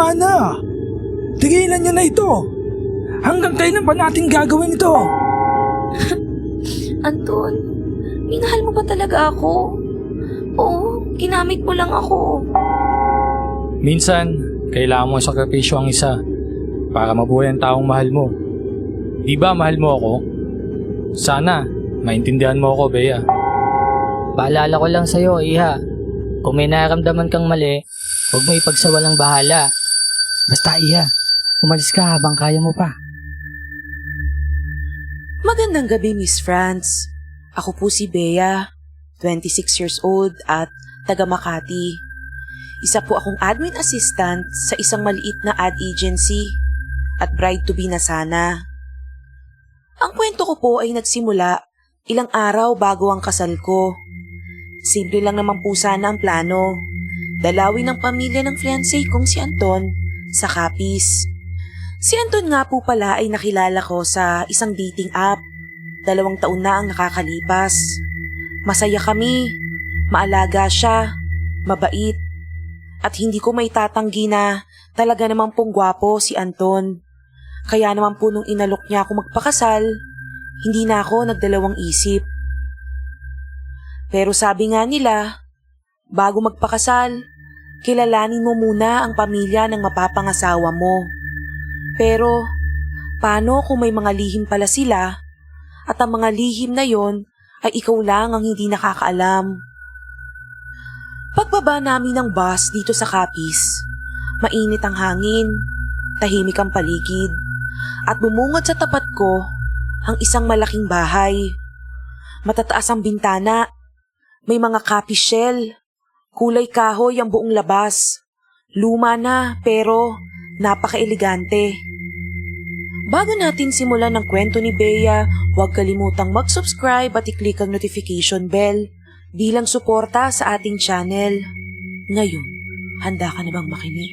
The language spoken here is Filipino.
Tama na! Tigilan niyo na ito! Hanggang kailan pa natin gagawin ito? Anton, minahal mo ba talaga ako? Oo, ginamit mo lang ako. Minsan, kailangan mo sakripisyo ang isa para mabuhay ang taong mahal mo. Di ba mahal mo ako? Sana, maintindihan mo ako, Bea. Paalala ko lang sa'yo, Iha. Kung may nararamdaman kang mali, huwag mo ipagsawalang bahala. Basta, Iha, umalis ka habang kaya mo pa. Magandang gabi, Miss France. Ako po si Bea, 26 years old at taga Makati. Isa po akong admin assistant sa isang maliit na ad agency at bride-to-be na sana. Ang kwento ko po ay nagsimula ilang araw bago ang kasal ko. Simple lang naman po sana ang plano. Dalawin ng pamilya ng fiancé kong si Anton sa Capiz. Si Anton nga po pala ay nakilala ko sa isang dating app. 2 taon na ang nakakalipas. Masaya kami, maalaga siya, mabait, at hindi ko may tatanggi na talaga naman pong gwapo si Anton. Kaya naman po nung inalok niya ako magpakasal, hindi na ako nagdalawang isip. Pero sabi nga nila, bago magpakasal, kilalanin mo muna ang pamilya ng mapapangasawa mo. Pero, paano kung may mga lihim pala sila at ang mga lihim na yon ay ikaw lang ang hindi nakakaalam? Pagbaba namin ng bus dito sa Capiz, mainit ang hangin, tahimik ang paligid, at bumungad sa tapat ko ang isang malaking bahay. Matataas ang bintana, may mga Capiz shell, kulay kahoy ang buong labas. Luma na pero napaka-elegante. Bago natin simulan ang kwento ni Bea, huwag kalimutang mag-subscribe at i-click ang notification bell bilang suporta sa ating channel. Ngayon, handa ka na bang makinig?